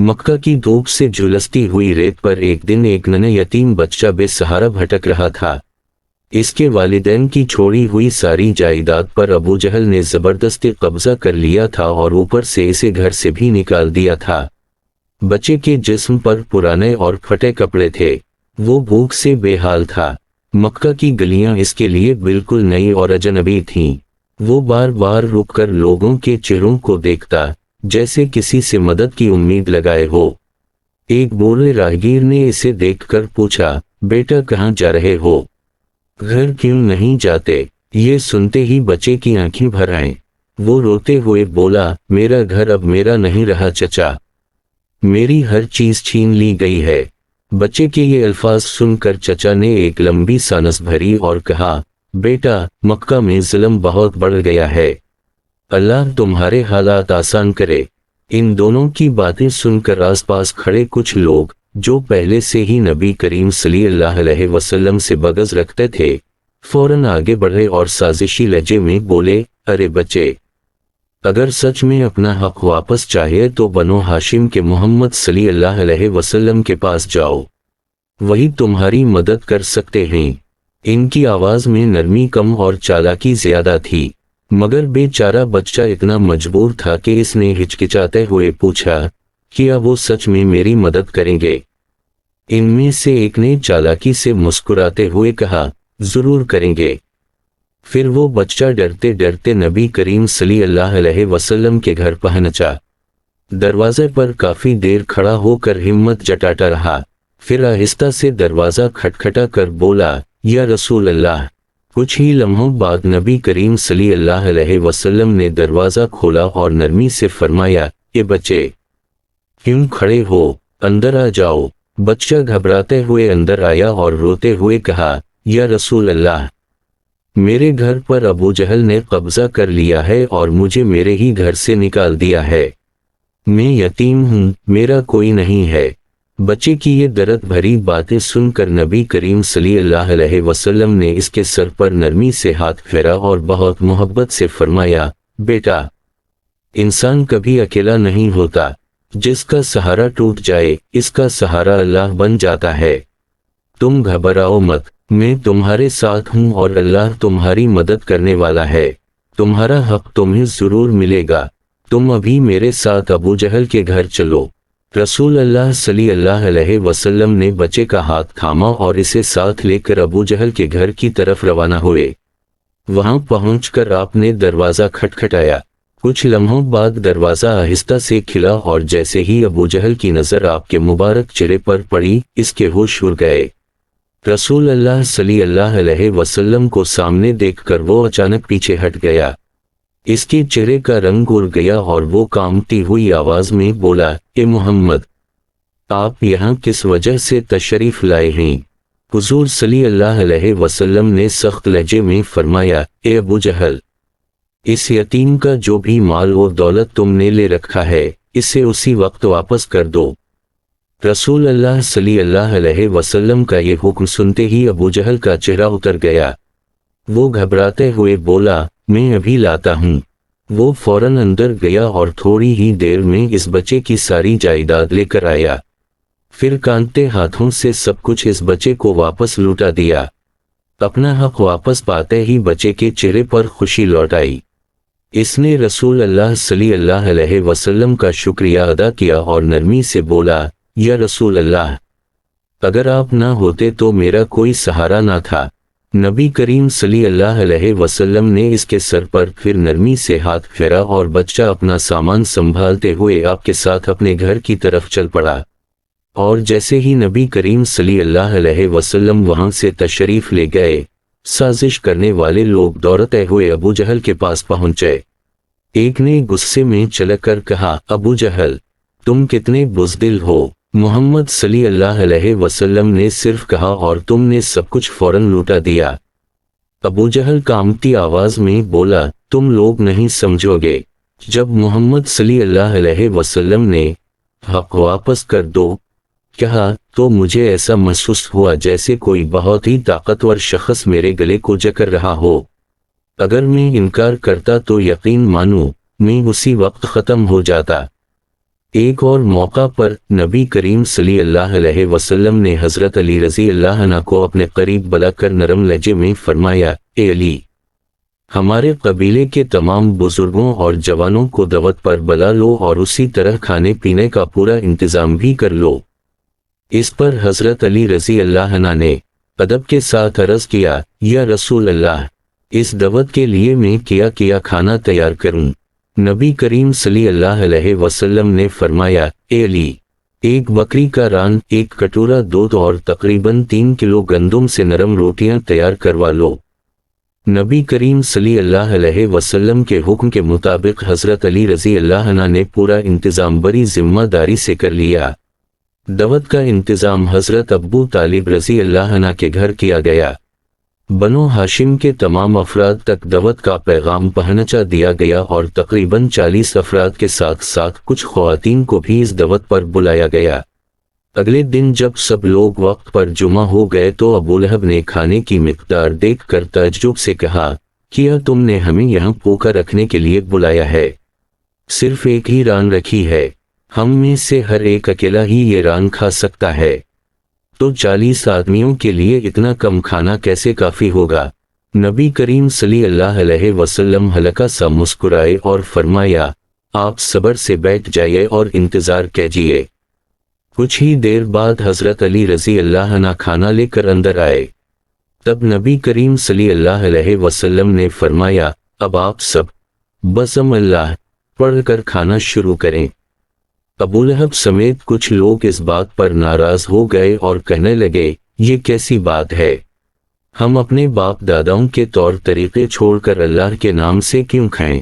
مکہ کی دھوپ سے جھلستی ہوئی ریت پر ایک دن ایک ننھا یتیم بچہ بے سہارا بھٹک رہا تھا۔ اس کے والدین کی چھوڑی ہوئی ساری جائیداد پر ابو جہل نے زبردستی قبضہ کر لیا تھا اور اوپر سے اسے گھر سے بھی نکال دیا تھا۔ بچے کے جسم پر پرانے اور پھٹے کپڑے تھے، وہ بھوک سے بے حال تھا۔ مکہ کی گلیاں اس کے لیے بالکل نئی اور اجنبی تھیں۔ وہ بار بار رک کر لوگوں کے چہروں کو دیکھتا، جیسے کسی سے مدد کی امید لگائے ہو۔ ایک بوڑھے راہگیر نے اسے دیکھ کر پوچھا، بیٹا کہاں جا رہے ہو؟ گھر کیوں نہیں جاتے؟ یہ سنتے ہی بچے کی آنکھیں بھر آئیں۔ وہ روتے ہوئے بولا، میرا گھر اب میرا نہیں رہا چچا، میری ہر چیز چھین لی گئی ہے۔ بچے کے یہ الفاظ سن کر چچا نے ایک لمبی سانس بھری اور کہا، بیٹا، مکہ میں ظلم بہت بڑھ گیا ہے، اللہ تمہارے حالات آسان کرے۔ ان دونوں کی باتیں سن کر آس پاس کھڑے کچھ لوگ، جو پہلے سے ہی نبی کریم صلی اللہ علیہ وسلم سے بغض رکھتے تھے، فوراً آگے بڑھے اور سازشی لہجے میں بولے، ارے بچے، اگر سچ میں اپنا حق واپس چاہیے تو بنو ہاشم کے محمد صلی اللہ علیہ وسلم کے پاس جاؤ، وہی تمہاری مدد کر سکتے ہیں۔ ان کی آواز میں نرمی کم اور چالاکی زیادہ تھی، مگر بے چارہ بچہ اتنا مجبور تھا کہ اس نے ہچکچاتے ہوئے پوچھا، کیا وہ سچ میں میری مدد کریں گے؟ ان میں سے ایک نے چالاکی سے مسکراتے ہوئے کہا، ضرور کریں گے۔ پھر وہ بچہ ڈرتے ڈرتے نبی کریم صلی اللہ علیہ وسلم کے گھر پہنچا۔ دروازے پر کافی دیر کھڑا ہو کر ہمت جٹاتا رہا، پھر آہستہ سے دروازہ کھٹکھٹا کر بولا، یا رسول اللہ۔ کچھ ہی لمحوں بعد نبی کریم صلی اللہ علیہ وسلم نے دروازہ کھولا اور نرمی سے فرمایا، اے بچے، کیوں کھڑے ہو؟ اندر آ جاؤ۔ بچہ گھبراتے ہوئے اندر آیا اور روتے ہوئے کہا، یا رسول اللہ، میرے گھر پر ابو جہل نے قبضہ کر لیا ہے اور مجھے میرے ہی گھر سے نکال دیا ہے، میں یتیم ہوں، میرا کوئی نہیں ہے۔ بچے کی یہ درد بھری باتیں سن کر نبی کریم صلی اللہ علیہ وسلم نے اس کے سر پر نرمی سے ہاتھ پھیرا اور بہت محبت سے فرمایا، بیٹا، انسان کبھی اکیلا نہیں ہوتا، جس کا سہارا ٹوٹ جائے اس کا سہارا اللہ بن جاتا ہے۔ تم گھبراؤ مت، میں تمہارے ساتھ ہوں اور اللہ تمہاری مدد کرنے والا ہے، تمہارا حق تمہیں ضرور ملے گا۔ تم ابھی میرے ساتھ ابو جہل کے گھر چلو۔ رسول اللہ صلی اللہ علیہ وسلم نے بچے کا ہاتھ تھاما اور اسے ساتھ لے کر ابو جہل کے گھر کی طرف روانہ ہوئے۔ وہاں پہنچ کر آپ نے دروازہ کھٹکھٹایا۔ کچھ لمحوں بعد دروازہ آہستہ سے کھلا اور جیسے ہی ابو جہل کی نظر آپ کے مبارک چہرے پر پڑی، اس کے ہوش اڑ گئے۔ رسول اللہ صلی اللہ علیہ وسلم کو سامنے دیکھ کر وہ اچانک پیچھے ہٹ گیا۔ اس کے چہرے کا رنگ اڑ گیا اور وہ کانپتی ہوئی آواز میں بولا، اے محمد، آپ یہاں کس وجہ سے تشریف لائے ہیں؟ حضور صلی اللہ علیہ وسلم نے سخت لہجے میں فرمایا، اے ابو جہل، اس یتیم کا جو بھی مال و دولت تم نے لے رکھا ہے، اسے اسی وقت واپس کر دو۔ رسول اللہ صلی اللہ علیہ وسلم کا یہ حکم سنتے ہی ابو جہل کا چہرہ اتر گیا۔ وہ گھبراتے ہوئے بولا، میں ابھی لاتا ہوں۔ وہ فوراً اندر گیا اور تھوڑی ہی دیر میں اس بچے کی ساری جائیداد لے کر آیا، پھر کانپتے ہاتھوں سے سب کچھ اس بچے کو واپس لوٹا دیا۔ اپنا حق واپس پاتے ہی بچے کے چہرے پر خوشی لوٹ آئی۔ اس نے رسول اللہ صلی اللہ علیہ وسلم کا شکریہ ادا کیا اور نرمی سے بولا، یا رسول اللہ، اگر آپ نہ ہوتے تو میرا کوئی سہارا نہ تھا۔ نبی کریم صلی اللہ علیہ وسلم نے اس کے سر پر پھر نرمی سے ہاتھ پھیرا اور بچہ اپنا سامان سنبھالتے ہوئے آپ کے ساتھ اپنے گھر کی طرف چل پڑا۔ اور جیسے ہی نبی کریم صلی اللہ علیہ وسلم وہاں سے تشریف لے گئے، سازش کرنے والے لوگ دوڑتے ہوئے ابو جہل کے پاس پہنچے۔ ایک نے غصے میں چلک کر کہا، ابو جہل، تم کتنے بزدل ہو، محمد صلی اللہ علیہ وسلم نے صرف کہا اور تم نے سب کچھ فوراً لوٹا دیا۔ ابو جہل کانپتی آواز میں بولا، تم لوگ نہیں سمجھو گے، جب محمد صلی اللہ علیہ وسلم نے حق واپس کر دو کہا تو مجھے ایسا محسوس ہوا جیسے کوئی بہت ہی طاقتور شخص میرے گلے کو جکڑ رہا ہو۔ اگر میں انکار کرتا تو یقین مانو میں اسی وقت ختم ہو جاتا۔ ایک اور موقع پر نبی کریم صلی اللہ علیہ وسلم نے حضرت علی رضی اللہ عنہ کو اپنے قریب بلا کر نرم لہجے میں فرمایا، اے علی، ہمارے قبیلے کے تمام بزرگوں اور جوانوں کو دعوت پر بلا لو اور اسی طرح کھانے پینے کا پورا انتظام بھی کر لو۔ اس پر حضرت علی رضی اللہ عنہ نے ادب کے ساتھ عرض کیا، یا رسول اللہ، اس دعوت کے لیے میں کیا کھانا تیار کروں؟ نبی کریم صلی اللہ علیہ وسلم نے فرمایا، اے علی، ایک بکری کا ران، ایک کٹورا دودھ اور تقریباً 3 کلو گندم سے نرم روٹیاں تیار کروا لو۔ نبی کریم صلی اللہ علیہ وسلم کے حکم کے مطابق حضرت علی رضی اللہ عنہ نے پورا انتظام بڑی ذمہ داری سے کر لیا۔ دعوت کا انتظام حضرت ابو طالب رضی اللہ عنہ کے گھر کیا گیا۔ بنو ہاشم کے تمام افراد تک دعوت کا پیغام پہنچا دیا گیا اور تقریباً 40 افراد کے ساتھ ساتھ کچھ خواتین کو بھی اس دعوت پر بلایا گیا۔ اگلے دن جب سب لوگ وقت پر جمع ہو گئے تو ابو لہب نے کھانے کی مقدار دیکھ کر تعجب سے کہا، کیا تم نے ہمیں یہاں بھوکا رکھنے کے لیے بلایا ہے؟ صرف ایک ہی ران رکھی ہے، ہم میں سے ہر ایک اکیلا ہی یہ ران کھا سکتا ہے، تو 40 آدمیوں کے لیے اتنا کم کھانا کیسے کافی ہوگا؟ نبی کریم صلی اللہ علیہ وسلم ہلکا سا مسکرائے اور فرمایا، آپ صبر سے بیٹھ جائیے اور انتظار کیجیے۔ کچھ ہی دیر بعد حضرت علی رضی اللہ عنہ کھانا لے کر اندر آئے۔ تب نبی کریم صلی اللہ علیہ وسلم نے فرمایا، اب آپ سب بسم اللہ پڑھ کر کھانا شروع کریں۔ ابو لہب سمیت کچھ لوگ اس بات پر ناراض ہو گئے اور کہنے لگے، یہ کیسی بات ہے؟ ہم اپنے باپ داداؤں کے طور طریقے چھوڑ کر اللہ کے نام سے کیوں کھائیں؟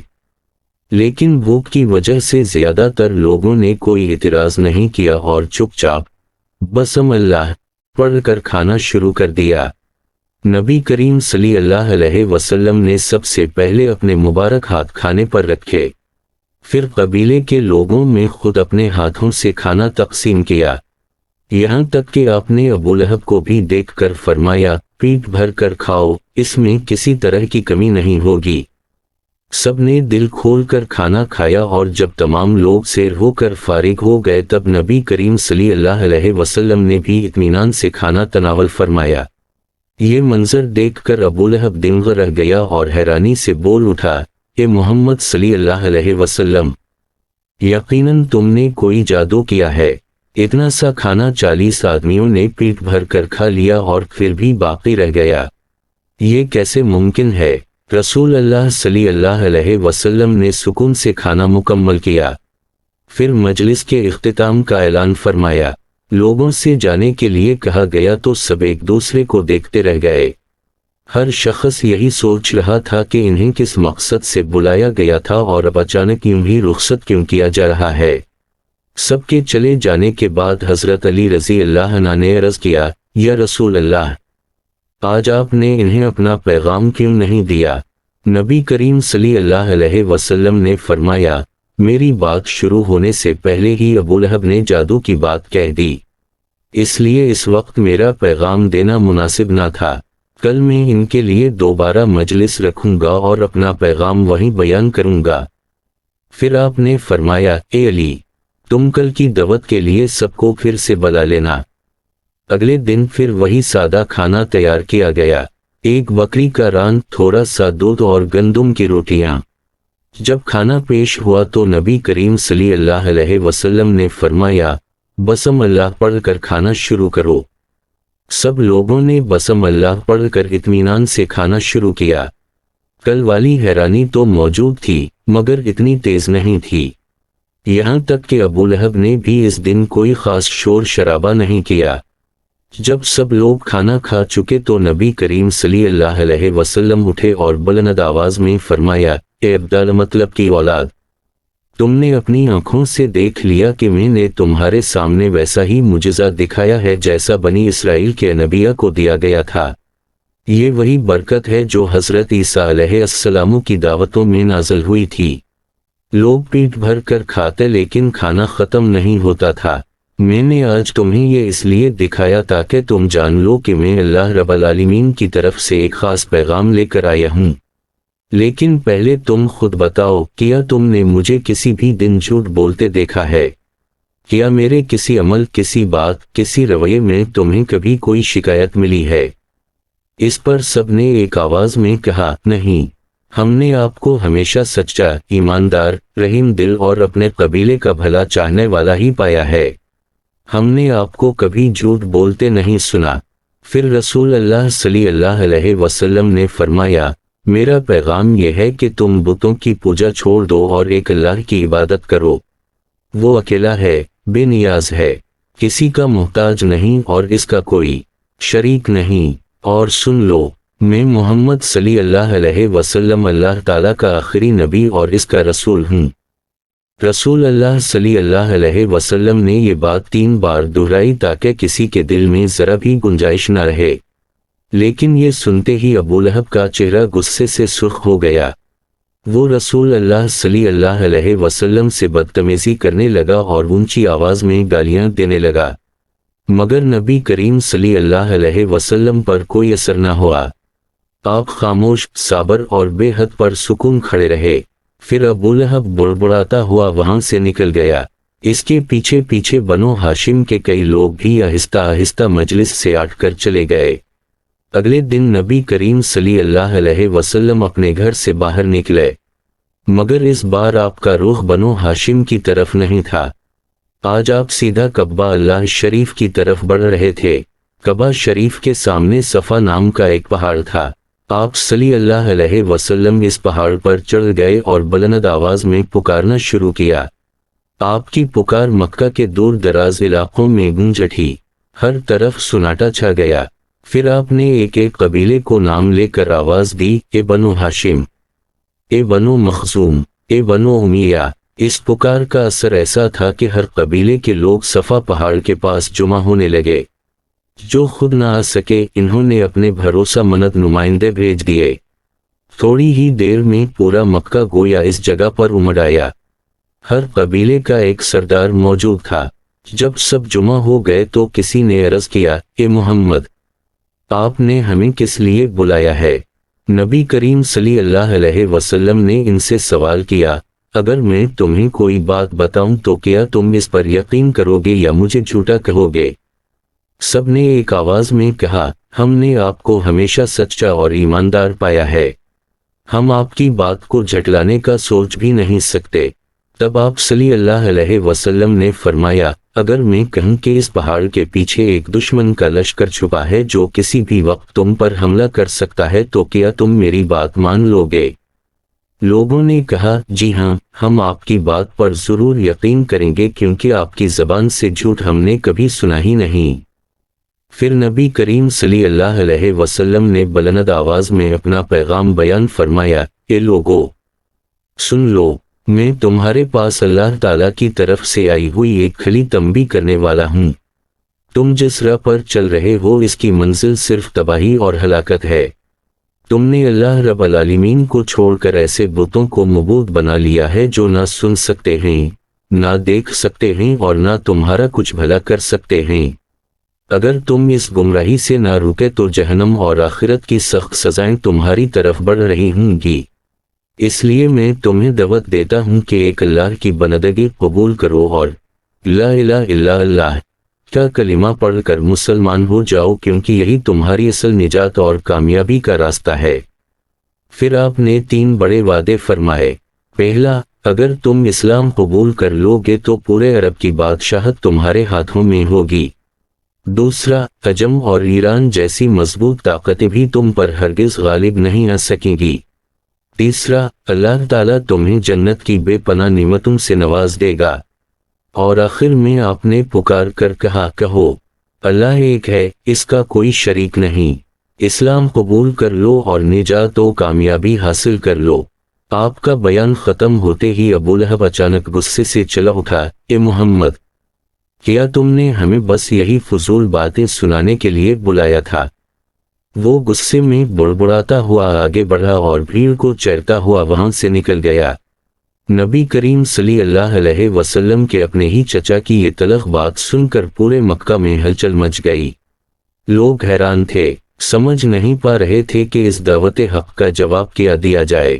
لیکن بھوک کی وجہ سے زیادہ تر لوگوں نے کوئی اعتراض نہیں کیا اور چپ چاپ بسم اللہ پڑھ کر کھانا شروع کر دیا۔ نبی کریم صلی اللہ علیہ وسلم نے سب سے پہلے اپنے مبارک ہاتھ کھانے پر رکھے، پھر قبیلے کے لوگوں میں خود اپنے ہاتھوں سے کھانا تقسیم کیا، یہاں تک کہ آپ نے ابو لہب کو بھی دیکھ کر فرمایا، پیٹ بھر کر کھاؤ، اس میں کسی طرح کی کمی نہیں ہوگی۔ سب نے دل کھول کر کھانا کھایا اور جب تمام لوگ سیر ہو کر فارغ ہو گئے تب نبی کریم صلی اللہ علیہ وسلم نے بھی اطمینان سے کھانا تناول فرمایا۔ یہ منظر دیکھ کر ابو لہب دنگ رہ گیا اور حیرانی سے بول اٹھا، اے محمد صلی اللہ علیہ وسلم، یقیناً تم نے کوئی جادو کیا ہے، اتنا سا کھانا 40 آدمیوں نے پیٹ بھر کر کھا لیا اور پھر بھی باقی رہ گیا، یہ کیسے ممکن ہے؟ رسول اللہ صلی اللہ علیہ وسلم نے سکون سے کھانا مکمل کیا، پھر مجلس کے اختتام کا اعلان فرمایا، لوگوں سے جانے کے لیے کہا گیا تو سب ایک دوسرے کو دیکھتے رہ گئے، ہر شخص یہی سوچ رہا تھا کہ انہیں کس مقصد سے بلایا گیا تھا اور اب اچانک یوں ہی رخصت کیوں کیا جا رہا ہے۔ سب کے چلے جانے کے بعد حضرت علی رضی اللہ عنہ نے عرض کیا، یا رسول اللہ، آج آپ نے انہیں اپنا پیغام کیوں نہیں دیا؟ نبی کریم صلی اللہ علیہ وسلم نے فرمایا، میری بات شروع ہونے سے پہلے ہی ابو لہب نے جادو کی بات کہہ دی، اس لیے اس وقت میرا پیغام دینا مناسب نہ تھا، کل میں ان کے لیے دوبارہ مجلس رکھوں گا اور اپنا پیغام وہیں بیان کروں گا۔ پھر آپ نے فرمایا، اے علی، تم کل کی دعوت کے لیے سب کو پھر سے بلا لینا۔ اگلے دن پھر وہی سادہ کھانا تیار کیا گیا، ایک بکری کا ران، تھوڑا سا دودھ اور گندم کی روٹیاں۔ جب کھانا پیش ہوا تو نبی کریم صلی اللہ علیہ وسلم نے فرمایا، بسم اللہ پڑھ کر کھانا شروع کرو۔ سب لوگوں نے بسم اللہ پڑھ کر اطمینان سے کھانا شروع کیا۔ کل والی حیرانی تو موجود تھی مگر اتنی تیز نہیں تھی، یہاں تک کہ ابو لہب نے بھی اس دن کوئی خاص شور شرابہ نہیں کیا۔ جب سب لوگ کھانا کھا چکے تو نبی کریم صلی اللہ علیہ وسلم اٹھے اور بلند آواز میں فرمایا، اے عبدالمطلب کی اولاد، تم نے اپنی آنکھوں سے دیکھ لیا کہ میں نے تمہارے سامنے ویسا ہی معجزہ دکھایا ہے جیسا بنی اسرائیل کے انبیاء کو دیا گیا تھا۔ یہ وہی برکت ہے جو حضرت عیسیٰ علیہ السلام کی دعوتوں میں نازل ہوئی تھی۔ لوگ پیٹ بھر کر کھاتے لیکن کھانا ختم نہیں ہوتا تھا۔ میں نے آج تمہیں یہ اس لیے دکھایا تاکہ تم جان لو کہ میں اللہ رب العالمین کی طرف سے ایک خاص پیغام لے کر آیا ہوں۔ لیکن پہلے تم خود بتاؤ، کیا تم نے مجھے کسی بھی دن جھوٹ بولتے دیکھا ہے؟ کیا میرے کسی عمل، کسی بات، کسی رویے میں تمہیں کبھی کوئی شکایت ملی ہے؟ اس پر سب نے ایک آواز میں کہا، نہیں، ہم نے آپ کو ہمیشہ سچا، ایماندار، رحیم دل اور اپنے قبیلے کا بھلا چاہنے والا ہی پایا ہے۔ ہم نے آپ کو کبھی جھوٹ بولتے نہیں سنا۔ پھر رسول اللہ صلی اللہ علیہ وسلم نے فرمایا، میرا پیغام یہ ہے کہ تم بتوں کی پوجا چھوڑ دو اور ایک اللہ کی عبادت کرو۔ وہ اکیلا ہے، بے نیاز ہے، کسی کا محتاج نہیں اور اس کا کوئی شریک نہیں۔ اور سن لو، میں محمد صلی اللہ علیہ وسلم اللہ تعالیٰ کا آخری نبی اور اس کا رسول ہوں۔ رسول اللہ صلی اللہ علیہ وسلم نے یہ بات 3 بار دہرائی تاکہ کسی کے دل میں ذرا بھی گنجائش نہ رہے، لیکن یہ سنتے ہی ابو لہب کا چہرہ غصے سے سرخ ہو گیا۔ وہ رسول اللہ صلی اللہ علیہ وسلم سے بدتمیزی کرنے لگا اور اونچی آواز میں گالیاں دینے لگا، مگر نبی کریم صلی اللہ علیہ وسلم پر کوئی اثر نہ ہوا۔ آپ خاموش، صابر اور بے حد پر سکون کھڑے رہے۔ پھر ابو لہب بڑبڑاتا ہوا وہاں سے نکل گیا۔ اس کے پیچھے پیچھے بنو ہاشم کے کئی لوگ بھی آہستہ آہستہ مجلس سے اٹھ کر چلے گئے۔ اگلے دن نبی کریم صلی اللہ علیہ وسلم اپنے گھر سے باہر نکلے، مگر اس بار آپ کا رخ بنو ہاشم کی طرف نہیں تھا۔ آج آپ سیدھا کعبہ اللہ شریف کی طرف بڑھ رہے تھے۔ کعبہ شریف کے سامنے صفا نام کا ایک پہاڑ تھا۔ آپ صلی اللہ علیہ وسلم اس پہاڑ پر چڑھ گئے اور بلند آواز میں پکارنا شروع کیا۔ آپ کی پکار مکہ کے دور دراز علاقوں میں گونج اٹھی، ہر طرف سناٹا چھا گیا۔ پھر آپ نے ایک ایک قبیلے کو نام لے کر آواز دی، اے بنو ہاشم، اے بنو مخزوم، اے بنو امیہ۔ اس پکار کا اثر ایسا تھا کہ ہر قبیلے کے لوگ صفا پہاڑ کے پاس جمع ہونے لگے۔ جو خود نہ آ سکے، انہوں نے اپنے بھروسہ مند نمائندے بھیج دیے۔ تھوڑی ہی دیر میں پورا مکہ گویا اس جگہ پر امڑ آیا۔ ہر قبیلے کا ایک سردار موجود تھا۔ جب سب جمع ہو گئے تو کسی نے عرض کیا، اے محمد، آپ نے ہمیں کس لیے بلایا ہے؟ نبی کریم صلی اللہ علیہ وسلم نے ان سے سوال کیا، اگر میں تمہیں کوئی بات بتاؤں تو کیا تم اس پر یقین کرو گے یا مجھے جھوٹا کہو گے؟ سب نے ایک آواز میں کہا، ہم نے آپ کو ہمیشہ سچا اور ایماندار پایا ہے، ہم آپ کی بات کو جھٹلانے کا سوچ بھی نہیں سکتے۔ تب آپ صلی اللہ علیہ وسلم نے فرمایا، اگر میں کہوں کہ اس پہاڑ کے پیچھے ایک دشمن کا لشکر چھپا ہے جو کسی بھی وقت تم پر حملہ کر سکتا ہے تو کیا تم میری بات مان لو گے؟ لوگوں نے کہا، جی ہاں، ہم آپ کی بات پر ضرور یقین کریں گے کیونکہ آپ کی زبان سے جھوٹ ہم نے کبھی سنا ہی نہیں۔ پھر نبی کریم صلی اللہ علیہ وسلم نے بلند آواز میں اپنا پیغام بیان فرمایا، اے لوگو، سن لو، میں تمہارے پاس اللہ تعالیٰ کی طرف سے آئی ہوئی ایک کھلی تنبیہ کرنے والا ہوں۔ تم جس راہ پر چل رہے ہو اس کی منزل صرف تباہی اور ہلاکت ہے۔ تم نے اللہ رب العالمین کو چھوڑ کر ایسے بتوں کو معبود بنا لیا ہے جو نہ سن سکتے ہیں، نہ دیکھ سکتے ہیں اور نہ تمہارا کچھ بھلا کر سکتے ہیں۔ اگر تم اس گمراہی سے نہ رکے تو جہنم اور آخرت کی سخت سزائیں تمہاری طرف بڑھ رہی ہوں گی۔ اس لیے میں تمہیں دعوت دیتا ہوں کہ ایک اللہ کی بندگی قبول کرو اور لا الہ الا اللہ کا کلمہ پڑھ کر مسلمان ہو جاؤ، کیونکہ یہی تمہاری اصل نجات اور کامیابی کا راستہ ہے۔ پھر آپ نے 3 بڑے وعدے فرمائے۔ پہلا، اگر تم اسلام قبول کر لو گے تو پورے عرب کی بادشاہت تمہارے ہاتھوں میں ہوگی۔ دوسرا، عجم اور ایران جیسی مضبوط طاقتیں بھی تم پر ہرگز غالب نہیں آ سکیں گی۔ تیسرا، اللہ تعالیٰ تمہیں جنت کی بے پناہ نعمتوں سے نواز دے گا۔ اور آخر میں آپ نے پکار کر کہا، کہو، اللہ ایک ہے، اس کا کوئی شریک نہیں، اسلام قبول کر لو اور نجات و کامیابی حاصل کر لو۔ آپ کا بیان ختم ہوتے ہی ابو لہب اچانک غصے سے چلا اٹھا، اے محمد، کیا تم نے ہمیں بس یہی فضول باتیں سنانے کے لیے بلایا تھا؟ وہ غصے میں بڑبڑاتا ہوا آگے بڑھا اور بھیڑ کو چیرتا ہوا وہاں سے نکل گیا۔ نبی کریم صلی اللہ علیہ وسلم کے اپنے ہی چچا کی یہ تلخ بات سن کر پورے مکہ میں ہلچل مچ گئی۔ لوگ حیران تھے، سمجھ نہیں پا رہے تھے کہ اس دعوت حق کا جواب کیا دیا جائے۔